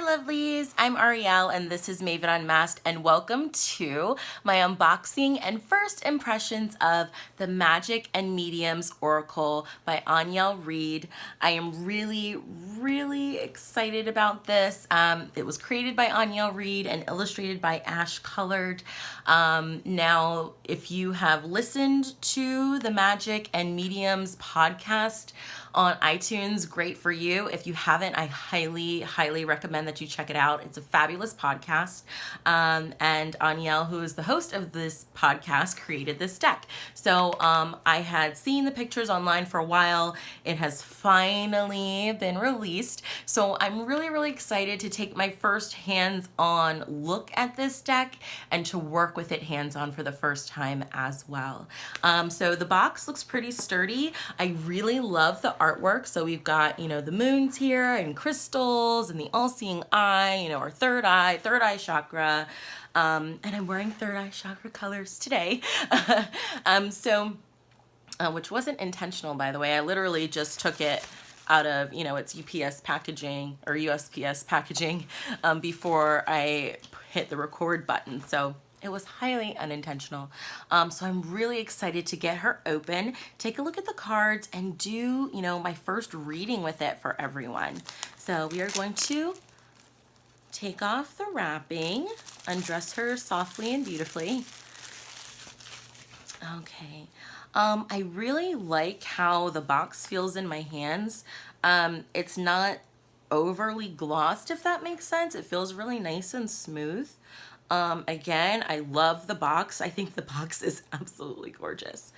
lovelies, I'm Ariel and this is Maven Unmasked, and welcome to my unboxing and first impressions of the Magic and Mediums Oracle by Aniel Reed. I am really excited about this. It was created by Aniel Reed and illustrated by Ash Colored. Now, if you have listened to the Magic and Mediums podcast on iTunes, great for you. If you haven't, I highly recommend that you check it out. It's a fabulous podcast. And Aniel, who is the host of this podcast, created this deck. So I had seen the pictures online for a while. It has finally been released. So I'm really excited to take my first hands-on look at this deck and to work with it hands-on for the first time as well. So the box looks pretty sturdy. I really love the artwork. So we've got, the moons here and crystals and the all-seeing eye, our third eye chakra. And I'm wearing third eye chakra colors today. Which wasn't intentional, by the way. I literally just took it out of, its UPS packaging or USPS packaging before I hit the record button. So it was highly unintentional. So I'm really excited to get her open, take a look at the cards, and do, my first reading with it for everyone. So we are going to take off the wrapping, undress her softly and beautifully. Okay. I really like how the box feels in my hands. It's not overly glossed, if that makes sense. It feels really nice and smooth. Again, I love the box. I think the box is absolutely gorgeous.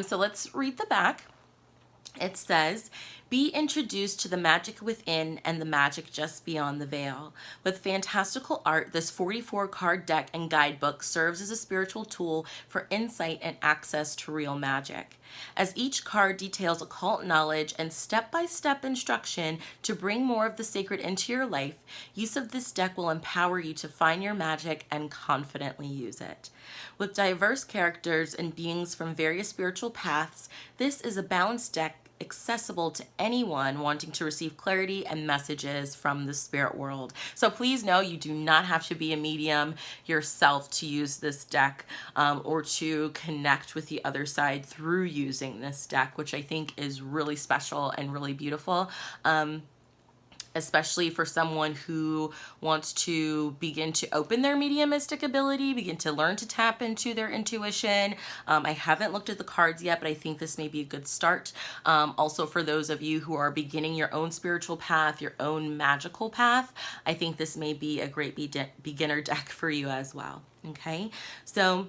So let's read the back. It says, be introduced to the magic within and the magic just beyond the veil. With fantastical art, this 44-card deck and guidebook serves as a spiritual tool for insight and access to real magic. As each card details occult knowledge and step-by-step instruction to bring more of the sacred into your life, use of this deck will empower you to find your magic and confidently use it. With diverse characters and beings from various spiritual paths, this is a balanced deck accessible to anyone wanting to receive clarity and messages from the spirit world. So please know you do not have to be a medium yourself to use this deck or to connect with the other side through using this deck, which I think is really special and really beautiful. Especially for someone who wants to begin to open their mediumistic ability, begin to learn to tap into their intuition. I haven't looked at the cards yet, but I think this may be a good start. Also for those of you who are beginning your own spiritual path, your own magical path, I think this may be a great beginner deck for you as well. Okay, so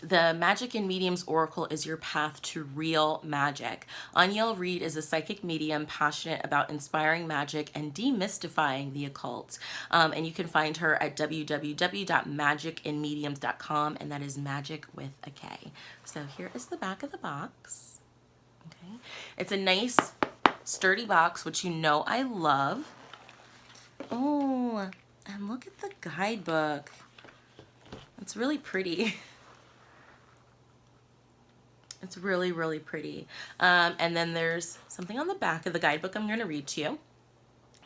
the Magic and Mediums Oracle is your path to real magic. Aniel Reed is a psychic medium passionate about inspiring magic and demystifying the occult. And you can find her at www.magicandmediums.com, and that is magic with a K. So here is the back of the box. Okay, it's a nice sturdy box, which I love. Oh, and look at the guidebook. It's really pretty. It's really pretty. And then there's something on the back of the guidebook I'm going to read to you.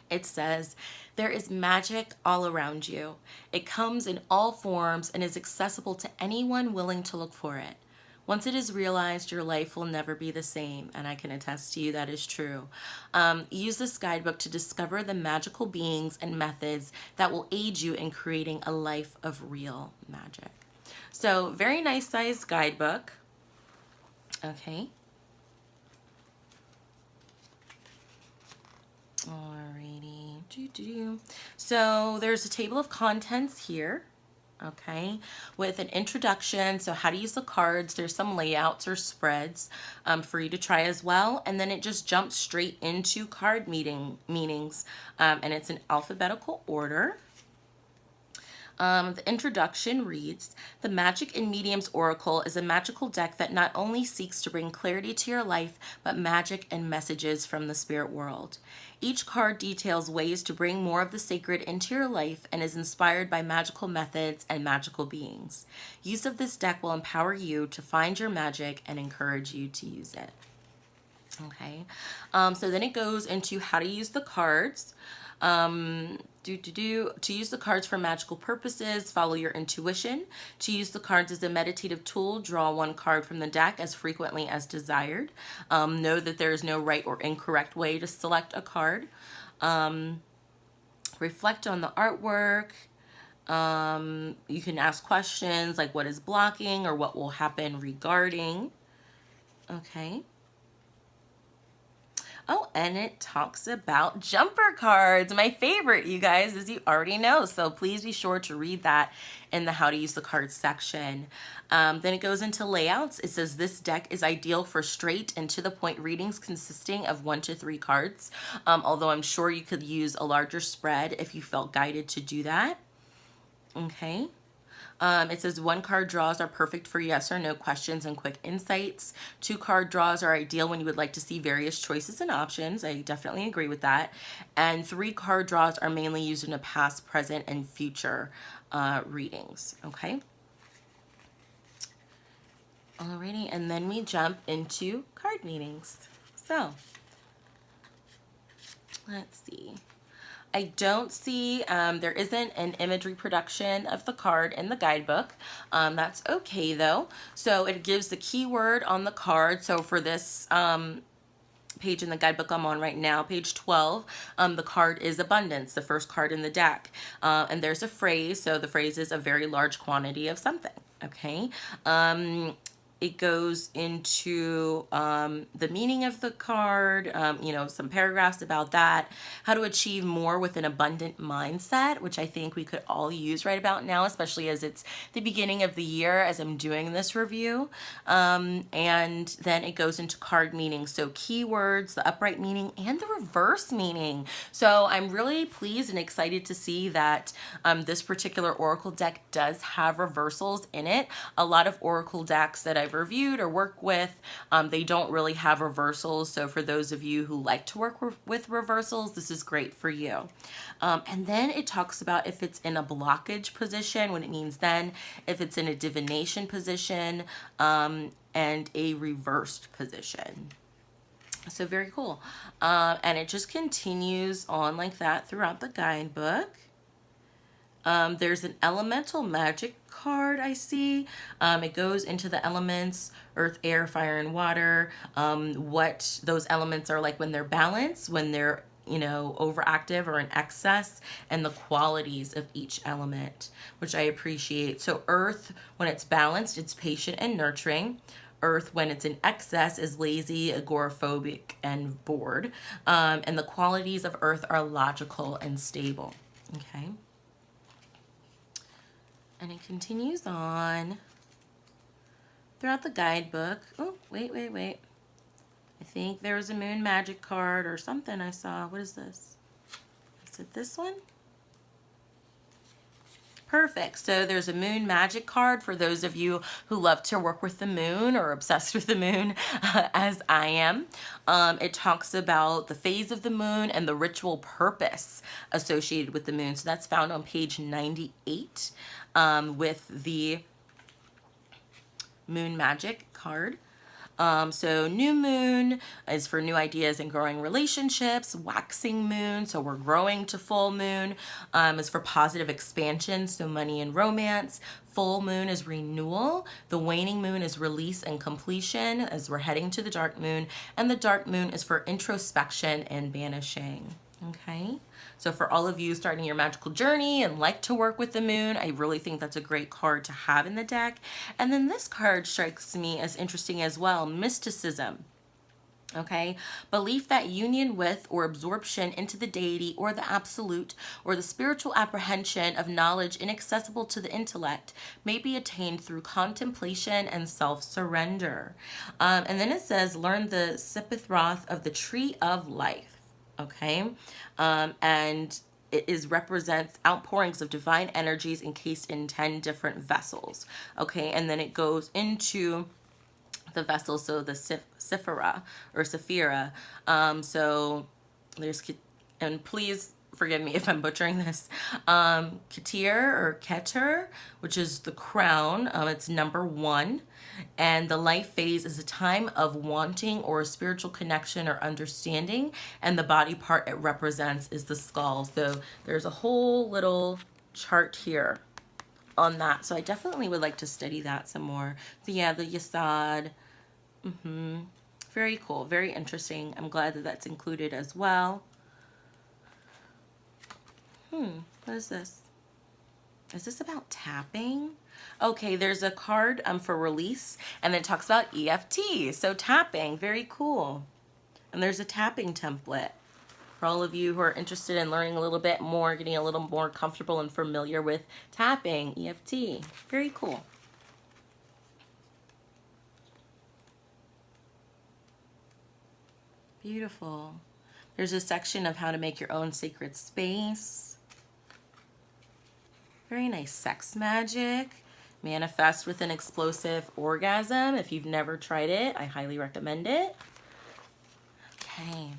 It says, there is magic all around you. It comes in all forms and is accessible to anyone willing to look for it. Once it is realized, your life will never be the same, and I can attest to you that is true. Use this guidebook to discover the magical beings and methods that will aid you in creating a life of real magic. So, very nice sized guidebook. Okay. Alrighty. So there's a table of contents here. Okay, with an introduction, so how to use the cards. There's some layouts or spreads for you to try as well, and then it just jumps straight into card meanings, and it's in alphabetical order. The introduction reads, the Magic and Mediums Oracle is a magical deck that not only seeks to bring clarity to your life, but magic and messages from the spirit world. Each card details ways to bring more of the sacred into your life and is inspired by magical methods and magical beings. Use of this deck will empower you to find your magic and encourage you to use it. Okay, so then it goes into how to use the cards. To use the cards for magical purposes, follow your intuition. To use the cards as a meditative tool, draw one card from the deck as frequently as desired. Know that there is no right or incorrect way to select a card. Reflect on the artwork. You can ask questions like what is blocking or what will happen regarding. Okay. Oh, and it talks about jumper cards, my favorite, you guys, as you already know. So please be sure to read that in the how to use the cards section. Then it goes into layouts. It says this deck is ideal for straight and to the point readings consisting of 1 to 3 cards. Although I'm sure you could use a larger spread if you felt guided to do that. Okay. It says 1 card draws are perfect for yes or no questions and quick insights. 2 card draws are ideal when you would like to see various choices and options. I definitely agree with that. And 3 card draws are mainly used in a past, present, and future readings. Okay. Alrighty, and then we jump into card meanings. So, let's see. I don't see, there isn't an imagery production of the card in the guidebook. That's okay though. So it gives the keyword on the card. So for this page in the guidebook I'm on right now, page 12, the card is abundance, the first card in the deck. And there's a phrase. So the phrase is a very large quantity of something. Okay. It goes into the meaning of the card, you know, some paragraphs about that, how to achieve more with an abundant mindset, which I think we could all use right about now, especially as it's the beginning of the year as I'm doing this review. And then it goes into card meanings, so keywords, the upright meaning, and the reverse meaning. So I'm really pleased and excited to see that this particular Oracle deck does have reversals in it. A lot of Oracle decks that I've reviewed or work with, they don't really have reversals. So for those of you who like to work with reversals, this is great for you. And then it talks about if it's in a blockage position, what it means then, if it's in a divination position, and a reversed position. So very cool. And it just continues on like that throughout the guidebook. There's an elemental magic card I see. It goes into the elements, earth, air, fire, and water. What those elements are like when they're balanced, when they're, you know, overactive or in excess, and the qualities of each element, which I appreciate. So earth, when it's balanced, it's patient and nurturing. Earth, when it's in excess, is lazy, agoraphobic, and bored. And the qualities of earth are logical and stable. Okay. And it continues on throughout the guidebook. Oh, wait. I think there was a moon magic card or something I saw. What is this? Is it this one? Perfect. So there's a moon magic card for those of you who love to work with the moon or obsessed with the moon, as I am. It talks about the phase of the moon and the ritual purpose associated with the moon. So that's found on page 98 with the moon magic card. So new moon is for new ideas and growing relationships. Waxing moon, so we're growing to full moon, is for positive expansion, so money and romance. Full moon is renewal. The waning moon is release and completion as we're heading to the dark moon. And the dark moon is for introspection and banishing. Okay, so for all of you starting your magical journey and like to work with the moon, I really think that's a great card to have in the deck. And then this card strikes me as interesting as well, mysticism. Okay, belief that union with or absorption into the deity or the absolute or the spiritual apprehension of knowledge inaccessible to the intellect may be attained through contemplation and self-surrender. And then it says, learn the Sipithroth of the tree of life. Okay, and it represents outpourings of divine energies encased in 10 different vessels. Okay, and then it goes into the vessels, so the Sephira or Saphira. So there's, and please forgive me if I'm butchering this, Keter or Keter, which is the crown. It's number 1. And the life phase is a time of wanting or a spiritual connection or understanding. And the body part it represents is the skull. So there's a whole little chart here on that. So I definitely would like to study that some more. So yeah, the Yasad. Very cool. Very interesting. I'm glad that that's included as well. What is this? Is this about tapping? Okay, there's a card for release, and then it talks about EFT. So tapping, very cool. And there's a tapping template for all of you who are interested in learning a little bit more, getting a little more comfortable and familiar with tapping, EFT. Very cool. Beautiful. There's a section of how to make your own sacred space. Very nice. Sex magic. Manifest with an explosive orgasm. If you've never tried it, I highly recommend it. Okay.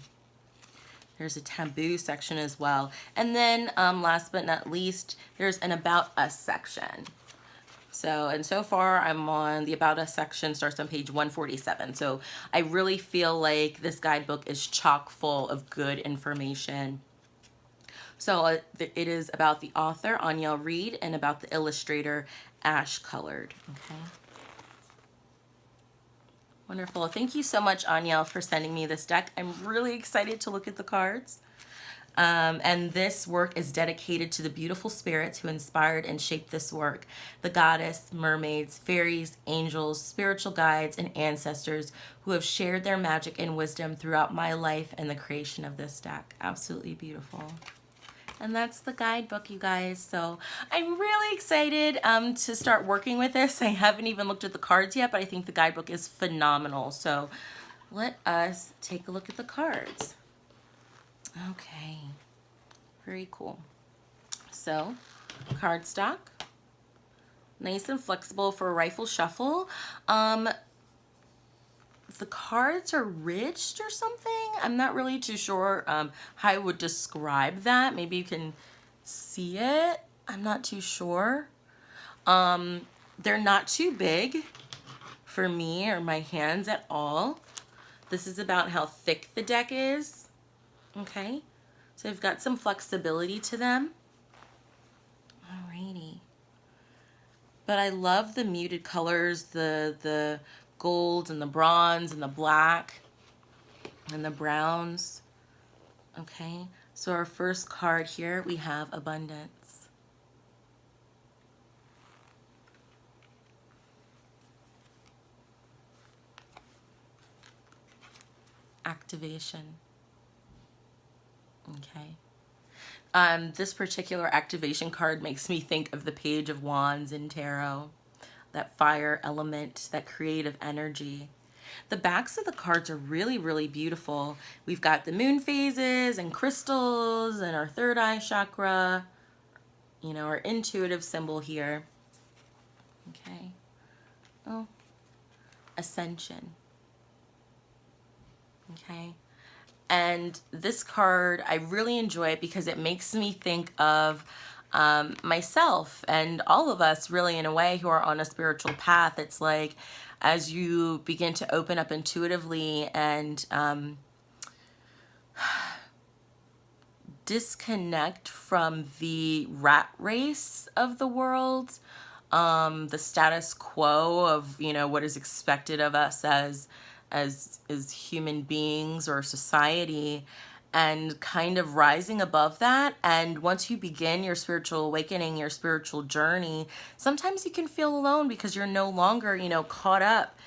There's a taboo section as well. And then last but not least, there's an about us section. So far I'm on the about us section, starts on page 147. So I really feel like this guidebook is chock full of good information. So it is about the author, Aniel Reed, and about the illustrator, Ash Colored. Okay. Wonderful. Thank you so much, Aniel, for sending me this deck. I'm really excited to look at the cards. And this work is dedicated to the beautiful spirits who inspired and shaped this work. The goddess, mermaids, fairies, angels, spiritual guides, and ancestors who have shared their magic and wisdom throughout my life and the creation of this deck. Absolutely beautiful. And that's the guidebook, you guys. So I'm really excited to start working with this. I haven't even looked at the cards yet, but I think the guidebook is phenomenal. So let us take a look at the cards. Okay, very cool. So cardstock, nice and flexible for a rifle shuffle. The cards are ridged or something. I'm not really too sure how I would describe that. Maybe you can see it. I'm not too sure. They're not too big for me or my hands at all. This is about how thick the deck is. Okay, so I've got some flexibility to them. Alrighty. But I love the muted colors, the gold and the bronze and the black and the browns. Okay, so our first card here, we have abundance. Activation. Okay. This particular activation card makes me think of the Page of Wands in tarot. That fire element, that creative energy. The backs of the cards are really, really beautiful. We've got the moon phases and crystals and our third eye chakra, you know, our intuitive symbol here. Okay. Oh, Ascension. Okay. And this card, I really enjoy it because it makes me think of myself and all of us really in a way who are on a spiritual path. It's like as you begin to open up intuitively and disconnect from the rat race of the world, the status quo of, you know, what is expected of us as human beings or society, and kind of rising above that. And once you begin your spiritual awakening, your spiritual journey, sometimes you can feel alone because you're no longer, you know, caught up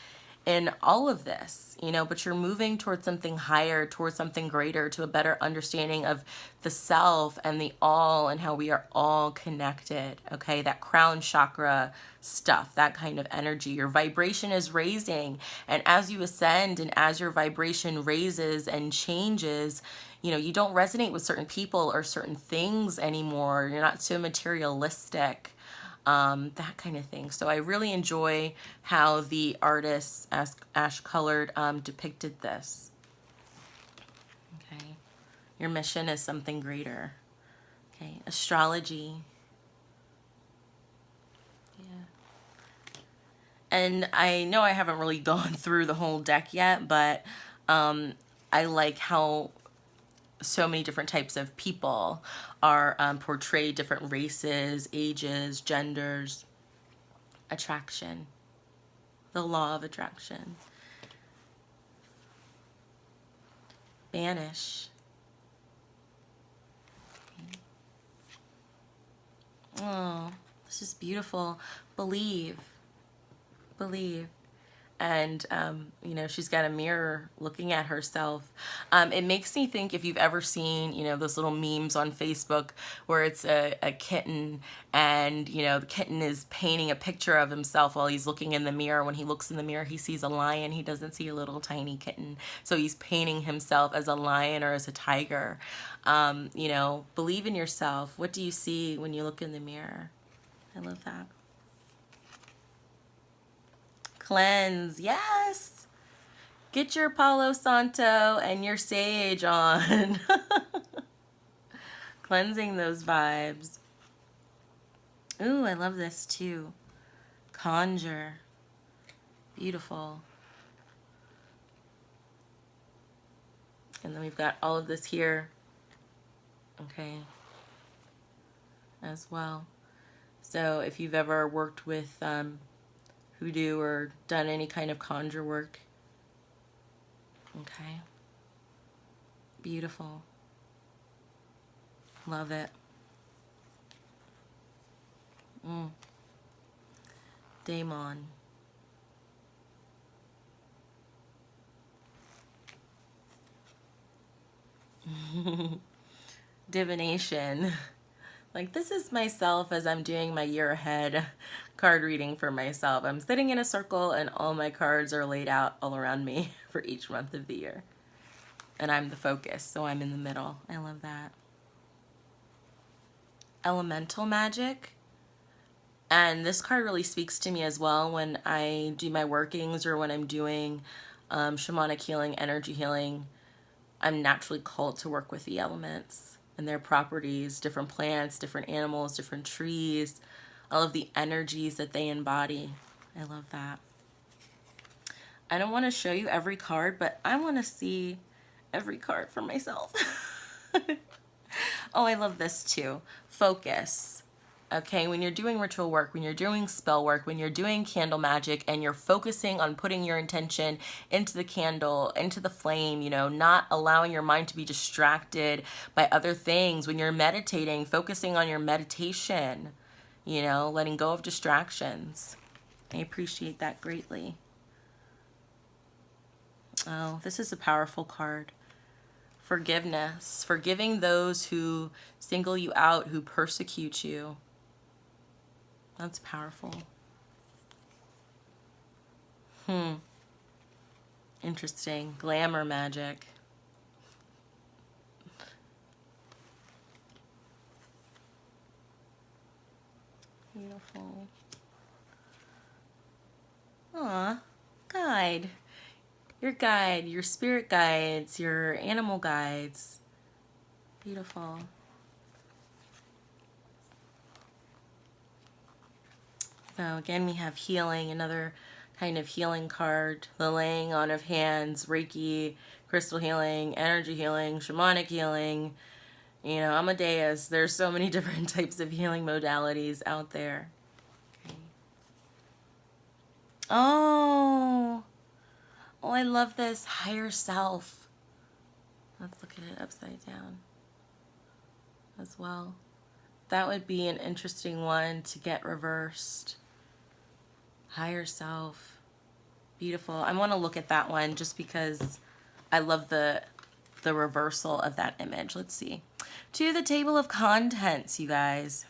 in all of this, you know, but you're moving towards something higher, towards something greater, to a better understanding of the self and the all and how we are all connected. Okay, that crown chakra stuff, that kind of energy. Your vibration is raising, and as you ascend and as your vibration raises and changes, you know, you don't resonate with certain people or certain things anymore. You're not so materialistic. That kind of thing. So I really enjoy how the artist Ash Colored depicted this. Okay, your mission is something greater. Okay, astrology. Yeah. And I know I haven't really gone through the whole deck yet, but I like how so many different types of people are portrayed, different races, ages, genders, attraction, the law of attraction, banish. Oh, this is beautiful. Believe, believe. And, you know, she's got a mirror looking at herself. It makes me think, if you've ever seen, you know, those little memes on Facebook where it's a kitten and, you know, the kitten is painting a picture of himself while he's looking in the mirror. When he looks in the mirror, he sees a lion. He doesn't see a little tiny kitten. So he's painting himself as a lion or as a tiger. You know, believe in yourself. What do you see when you look in the mirror? I love that. Cleanse, yes. Get your Palo Santo and your sage on. Cleansing those vibes. Ooh, I love this too. Conjure. Beautiful. And then we've got all of this here. Okay. As well. So if you've ever worked with hoodoo or done any kind of conjure work. Okay. Beautiful. Love it. Daemon. Divination. Like, this is myself as I'm doing my year ahead card reading for myself. I'm sitting in a circle and all my cards are laid out all around me for each month of the year. And I'm the focus, so I'm in the middle. I love that. Elemental magic. And this card really speaks to me as well when I do my workings or when I'm doing shamanic healing, energy healing. I'm naturally called to work with the elements and their properties, different plants, different animals, different trees, all of the energies that they embody. I love that. I don't want to show you every card, but I want to see every card for myself. Oh, I love this too. Focus. Okay, when you're doing ritual work, when you're doing spell work, when you're doing candle magic and you're focusing on putting your intention into the candle, into the flame, you know, not allowing your mind to be distracted by other things. When you're meditating, focusing on your meditation, you know, letting go of distractions. I appreciate that greatly. Oh, this is a powerful card. Forgiveness. Forgiving those who single you out, who persecute you. That's powerful. Interesting. Glamour magic. Beautiful. Aw, guide. Your guide, your spirit guides, your animal guides. Beautiful. So again, we have healing, another kind of healing card. The laying on of hands, Reiki, crystal healing, energy healing, shamanic healing. You know, Amadeus. There's so many different types of healing modalities out there. Okay. Oh, I love this. Higher self. Let's look at it upside down as well. That would be an interesting one to get reversed. Higher self. Beautiful. I want to look at that one just because I love the reversal of that image. Let's see. To the table of contents, you guys.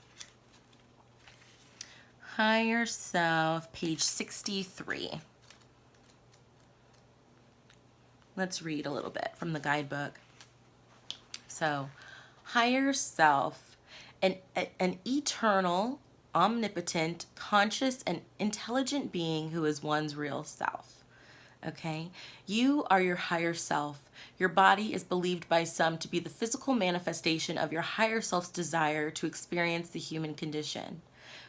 Higher self, page 63. Let's read a little bit from the guidebook. So, higher self, an eternal, omnipotent, conscious, and intelligent being who is one's real self. Okay? You are your higher self. Your body is believed by some to be the physical manifestation of your higher self's desire to experience the human condition.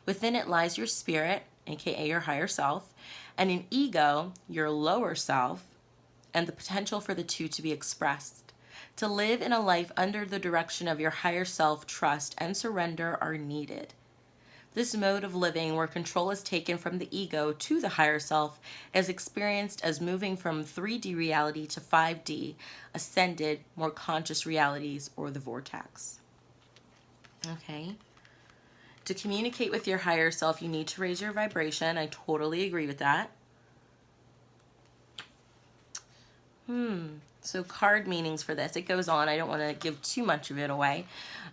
Within it lies your spirit, aka your higher self, and an ego, your lower self, and the potential for the two to be expressed. To live in a life under the direction of your higher self, trust and surrender are needed. This mode of living, where control is taken from the ego to the higher self, is experienced as moving from 3D reality to 5D, ascended, more conscious realities, or the vortex. Okay. To communicate with your higher self, you need to raise your vibration. I totally agree with that. So card meanings for this. It goes on. I don't want to give too much of it away.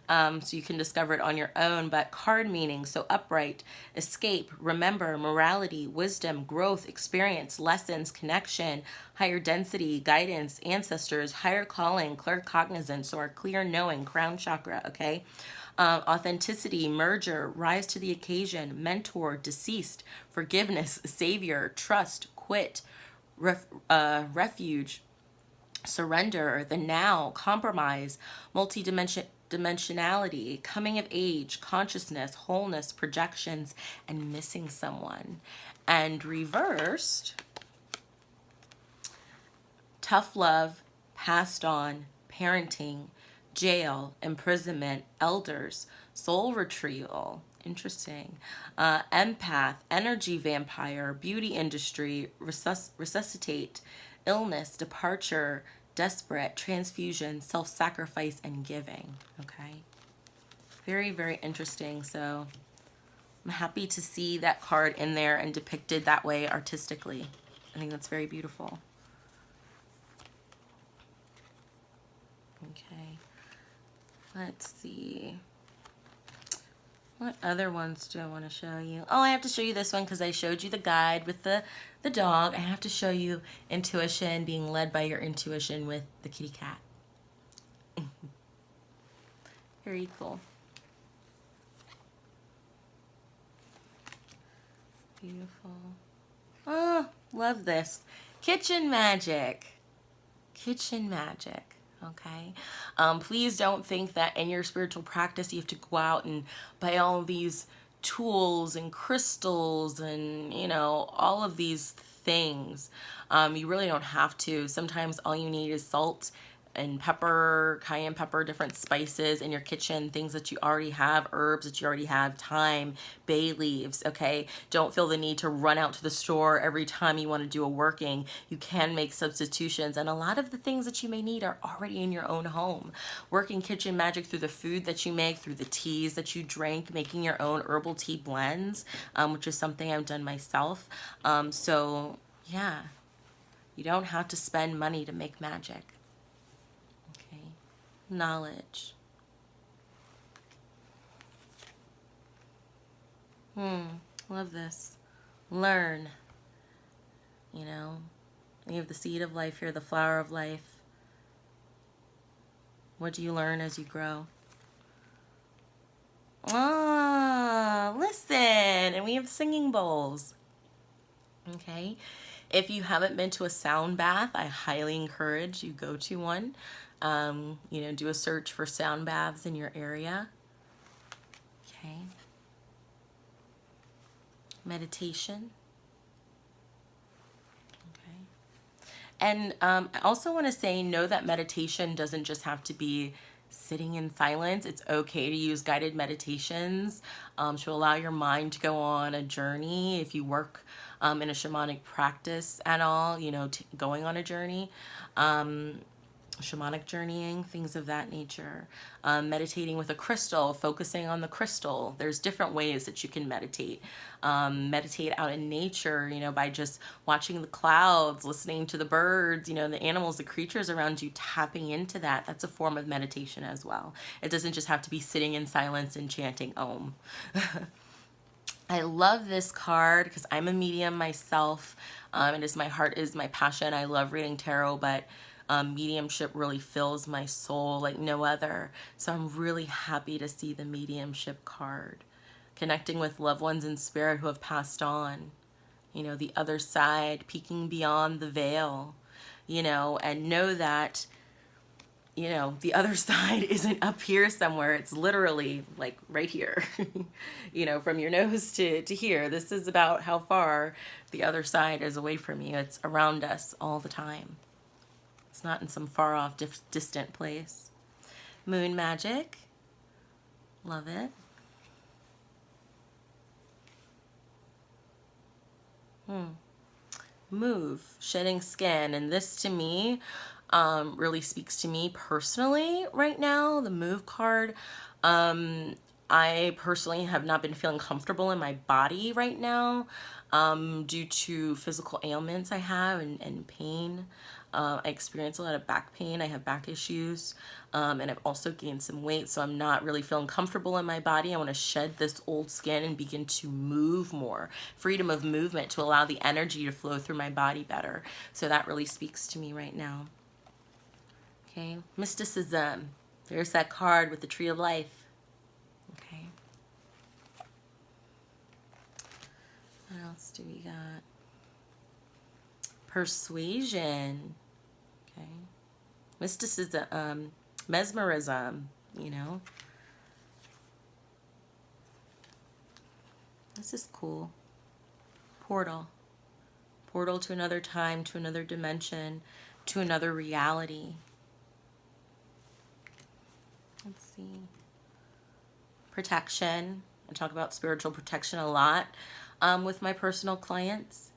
So you can discover it on your own. But card meanings. So upright, escape, remember, morality, wisdom, growth, experience, lessons, connection, higher density, guidance, ancestors, higher calling, claircognizance, or clear knowing, crown chakra, okay? Authenticity, merger, rise to the occasion, mentor, deceased, forgiveness, savior, trust, quit, refuge, surrender, the now, compromise, multidimensionality, coming of age, consciousness, wholeness, projections, and missing someone. And reversed, tough love, passed on, parenting, jail, imprisonment, elders, soul retrieval. Interesting. Empath, energy vampire, beauty industry, resuscitate, illness, departure, desperate, transfusion, self-sacrifice, and giving. Okay. Very, very interesting. So I'm happy to see that card in there and depicted that way artistically. I think that's very beautiful. Okay. Let's see. What other ones do I want to show you? Oh, I have to show you this one because I showed you the guide with the dog. I have to show you intuition, being led by your intuition with the kitty cat. Very cool. Beautiful. Oh, love this. Kitchen magic. Kitchen magic. Okay. Please don't think that in your spiritual practice you have to go out and buy all these tools and crystals and, you know, all of these things. You really don't have to. Sometimes all you need is salt and pepper, cayenne pepper, different spices in your kitchen, things that you already have, herbs that you already have, thyme, bay leaves, okay? Don't feel the need to run out to the store every time you want to do a working. You can make substitutions, and a lot of the things that you may need are already in your own home. Working kitchen magic through the food that you make, through the teas that you drink, making your own herbal tea blends, which is something I've done myself. So yeah, you don't have to spend money to make magic. Knowledge. Love this. Learn. You know, you have the seed of life here, the flower of life. What do you learn as you grow? Ah, listen. And we have singing bowls. Okay. If you haven't been to a sound bath, I highly encourage you go to one. You know, do a search for sound baths in your area. Okay. Meditation. Okay. And I also want to say, know that meditation doesn't just have to be sitting in silence. It's okay to use guided meditations to allow your mind to go on a journey. If you work in a shamanic practice at all, you know, going on a journey. Shamanic journeying, things of that nature. Meditating with a crystal, focusing on the crystal. There's different ways that you can meditate. Meditate out in nature, you know, by just watching the clouds, listening to the birds, you know, the animals, the creatures around you, tapping into that. That's a form of meditation as well. It doesn't just have to be sitting in silence and chanting Om. I love this card because I'm a medium myself. It is my heart, is my passion. I love reading tarot, but mediumship really fills my soul like no other. So I'm really happy to see the mediumship card. Connecting with loved ones in spirit who have passed on. you know, the other side, peeking beyond the veil, you know, and know that, you know, the other side isn't up here somewhere. It's literally like right here, you know, from your nose to here. This is about how far the other side is away from you. It's around us all the time. It's not in some far off, distant place. Moon magic. Love it. Move, shedding skin. And this to me really speaks to me personally right now. The move card. I personally have not been feeling comfortable in my body right now due to physical ailments I have and pain. I experience a lot of back pain. I have back issues, and I've also gained some weight, so I'm not really feeling comfortable in my body. I want to shed this old skin and begin to move more. Freedom of movement to allow the energy to flow through my body better. So that really speaks to me right now. Okay, mysticism. There's that card with the tree of life. Okay. What else do we got? Persuasion. Okay. Mysticism, mesmerism, you know. This is cool. Portal. Portal to another time, to another dimension, to another reality. Let's see. Protection. I talk about spiritual protection a lot with my personal clients.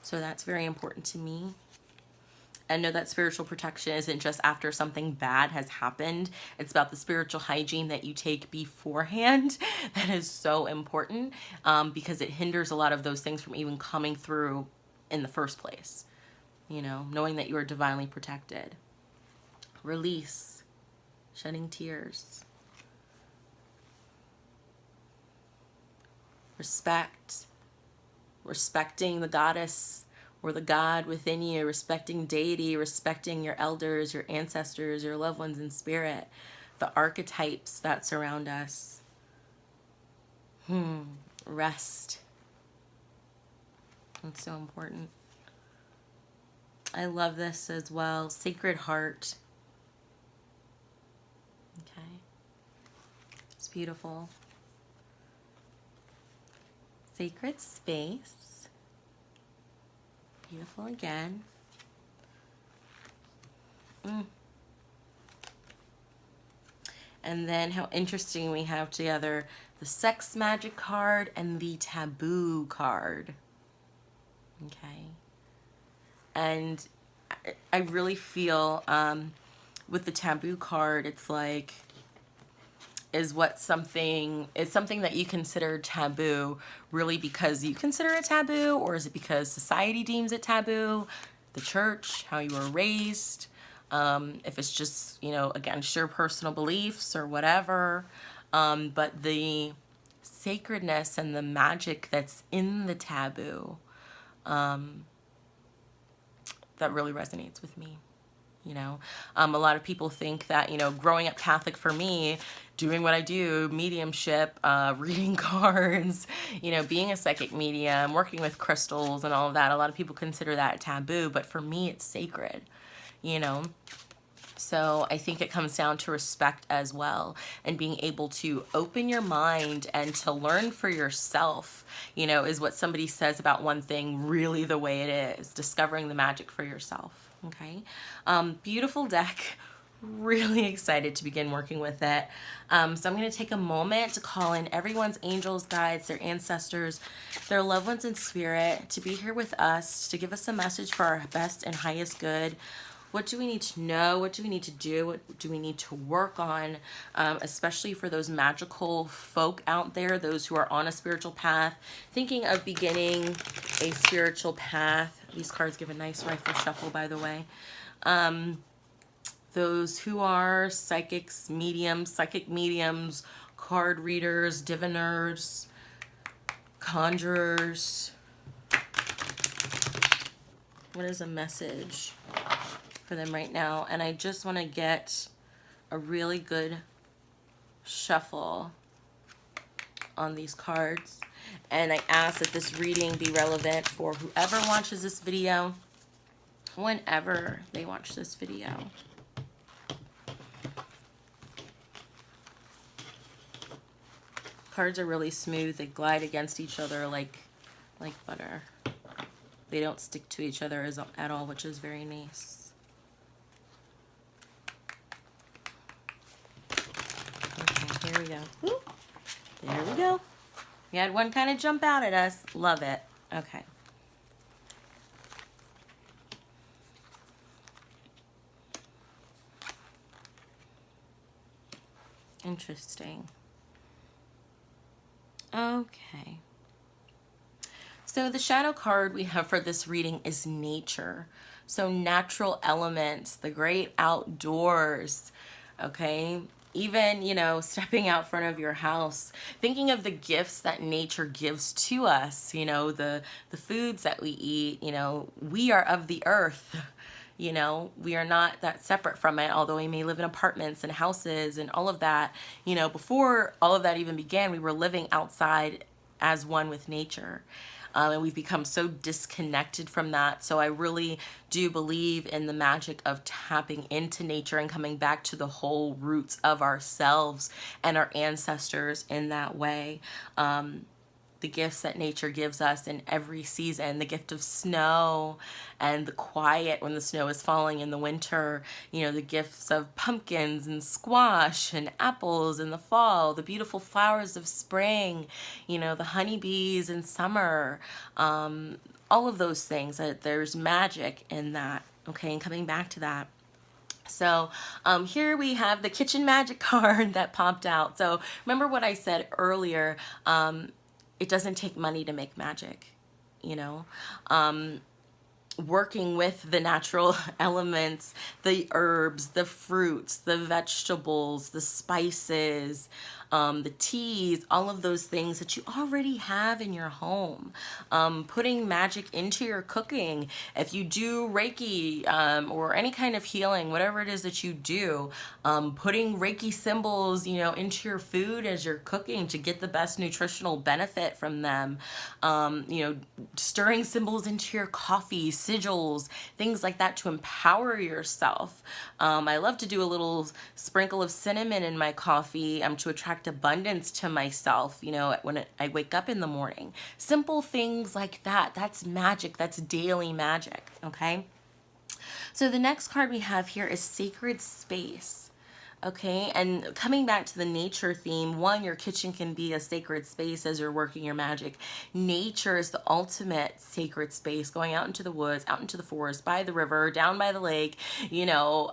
So that's very important to me. And know that spiritual protection isn't just after something bad has happened. It's about the spiritual hygiene that you take beforehand. That is so important because it hinders a lot of those things from even coming through in the first place. You know, knowing that you are divinely protected. Release. Shedding tears. Respect. Respecting the goddess or the God within you, respecting deity, respecting your elders, your ancestors, your loved ones in spirit, the archetypes that surround us. Rest. That's so important. I love this as well. Sacred heart. Okay. It's beautiful. Sacred space. Beautiful again. And then how interesting we have together the sex magic card and the taboo card. Okay. And I really feel with the taboo card, it's like, is something that you consider taboo really because you consider it taboo, or is it because society deems it taboo, the church, how you were raised, if it's just, you know, against your personal beliefs or whatever, but the sacredness and the magic that's in the taboo, that really resonates with me. You know, a lot of people think that, you know, growing up Catholic for me, doing what I do, mediumship, reading cards, you know, being a psychic medium, working with crystals and all of that, a lot of people consider that taboo, but for me, it's sacred, you know. So I think it comes down to respect as well, and being able to open your mind and to learn for yourself, you know, is what somebody says about one thing really the way it is, discovering the magic for yourself. Okay. Beautiful deck. Really excited to begin working with it. So I'm going to take a moment to call in everyone's angels, guides, their ancestors, their loved ones in spirit to be here with us, to give us a message for our best and highest good. What do we need to know? What do we need to do? What do we need to work on? Especially for those magical folk out there, those who are on a spiritual path, thinking of beginning a spiritual path. These cards give a nice rifle shuffle, by the way. Those who are psychics, mediums, psychic mediums, card readers, diviners, conjurers. What is a message for them right now? And I just want to get a really good shuffle on these cards. And I ask that this reading be relevant for whoever watches this video, whenever they watch this video. Cards are really smooth. They glide against each other like butter. They don't stick to each other at all, which is very nice. Okay, here we go. Woo. There we go. We had one kind of jump out at us. Love it. Okay. Interesting. Okay. So the shadow card we have for this reading is nature. So natural elements, the great outdoors, okay? Even, you know, stepping out front of your house, thinking of the gifts that nature gives to us, you know, the foods that we eat, you know, we are of the earth. You know, we are not that separate from it, although we may live in apartments and houses and all of that. You know, before all of that even began, we were living outside as one with nature. And we've become so disconnected from that. So I really do believe in the magic of tapping into nature and coming back to the whole roots of ourselves and our ancestors in that way. The gifts that nature gives us in every season, the gift of snow and the quiet when the snow is falling in the winter, you know, the gifts of pumpkins and squash and apples in the fall, the beautiful flowers of spring, you know, the honeybees in summer, all of those things. There's magic in that, okay, and coming back to that. So here we have the kitchen magic card that popped out. So remember what I said earlier, it doesn't take money to make magic, you know. Working with the natural elements, the herbs, the fruits, the vegetables, the spices, the teas, all of those things that you already have in your home. Putting magic into your cooking. If you do Reiki or any kind of healing, whatever it is that you do, putting Reiki symbols, you know, into your food as you're cooking to get the best nutritional benefit from them. You know, stirring symbols into your coffee, sigils, things like that to empower yourself. I love to do a little sprinkle of cinnamon in my coffee to attract abundance to myself, you know, when I wake up in the morning. Simple things like that. That's magic. That's daily magic, okay? So the next card we have here is Sacred Space. Okay, and coming back to the nature theme, one, your kitchen can be a sacred space as you're working your magic. Nature is the ultimate sacred space, going out into the woods, out into the forest, by the river, down by the lake, you know,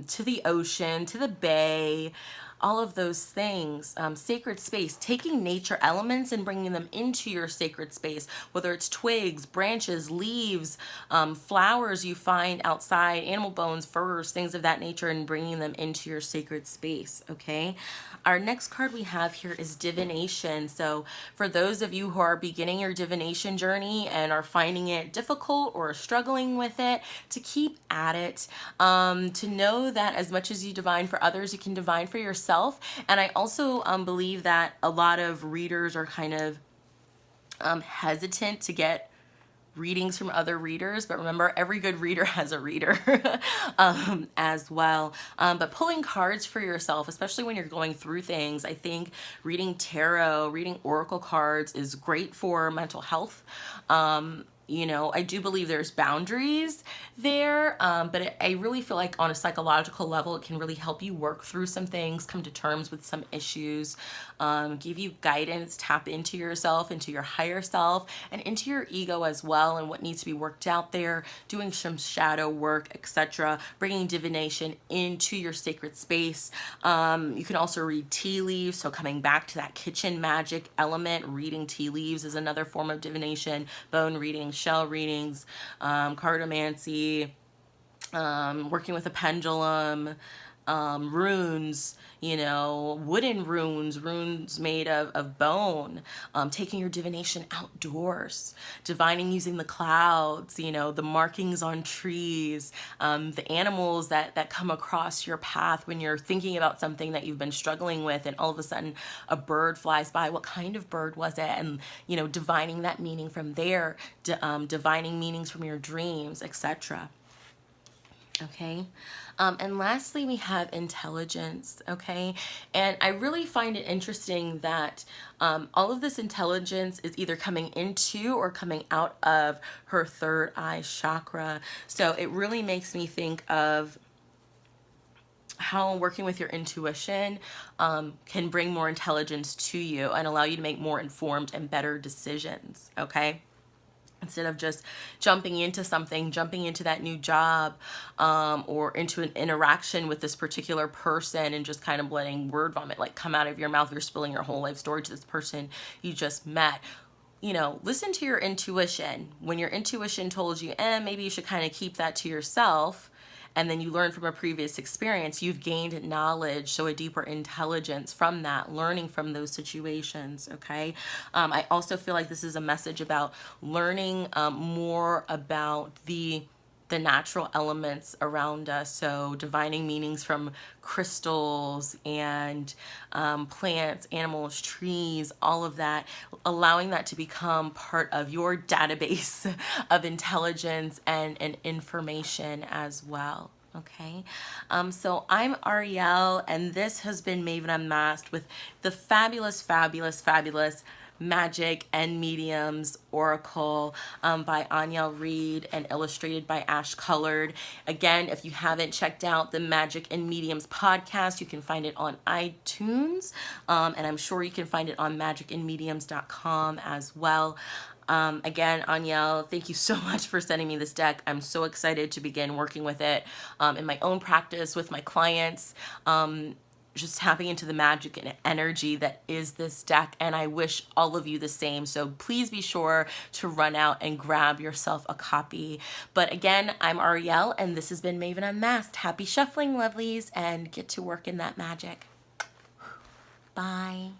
to the ocean, to the bay, all of those things. Sacred space, taking nature elements and bringing them into your sacred space, whether it's twigs, branches, leaves, flowers you find outside, animal bones, furs, things of that nature, and bringing them into your sacred space, okay? Our next card we have here is Divination. So for those of you who are beginning your divination journey and are finding it difficult or struggling with it, to keep at it, to know that as much as you divine for others, you can divine for yourself. And I also believe that a lot of readers are kind of hesitant to get readings from other readers, but remember, every good reader has a reader as well. But pulling cards for yourself, especially when you're going through things, I think reading tarot, reading oracle cards is great for mental health. You know, I do believe there's boundaries there, but I really feel like on a psychological level, it can really help you work through some things, come to terms with some issues, give you guidance, tap into yourself, into your higher self, and into your ego as well, and what needs to be worked out there, doing some shadow work, etc., bringing divination into your sacred space. You can also read tea leaves, so coming back to that kitchen magic element, reading tea leaves is another form of divination, bone reading, shell readings, cartomancy, working with a pendulum, runes, you know, wooden runes, runes made of bone, taking your divination outdoors, divining using the clouds, you know, the markings on trees, the animals that come across your path when you're thinking about something that you've been struggling with, and all of a sudden a bird flies by. What kind of bird was it? And, you know, divining that meaning from there, divining meanings from your dreams, etc. Okay. And lastly, we have intelligence. Okay. And I really find it interesting that all of this intelligence is either coming into or coming out of her third eye chakra. So it really makes me think of how working with your intuition can bring more intelligence to you and allow you to make more informed and better decisions. Okay. Instead of just jumping into something, jumping into that new job, or into an interaction with this particular person and just kind of letting word vomit like come out of your mouth. You're spilling your whole life story to this person you just met. You know, listen to your intuition. When your intuition told you, maybe you should kind of keep that to yourself, and then you learn from a previous experience, you've gained knowledge, so a deeper intelligence from that, learning from those situations, okay? I also feel like this is a message about learning more about the natural elements around us, so divining meanings from crystals and plants, animals, trees, all of that, allowing that to become part of your database of intelligence and information as well. Okay, so I'm Ariel, and this has been Maven Unmasked with the fabulous, fabulous, fabulous Magick and Mediums Oracle by Anyel Reed and illustrated by Ash Colored. Again, if you haven't checked out the Magick and Mediums podcast, you can find it on iTunes, and I'm sure you can find it on magicandmediums.com as well. Again, Anyel, thank you so much for sending me this deck. I'm so excited to begin working with it in my own practice with my clients. Just tapping into the magic and energy that is this deck, and I wish all of you the same. So please be sure to run out and grab yourself a copy. But again, I'm Ariel, and this has been Maven Unmasked. Happy shuffling, lovelies, and get to work in that magic. Bye.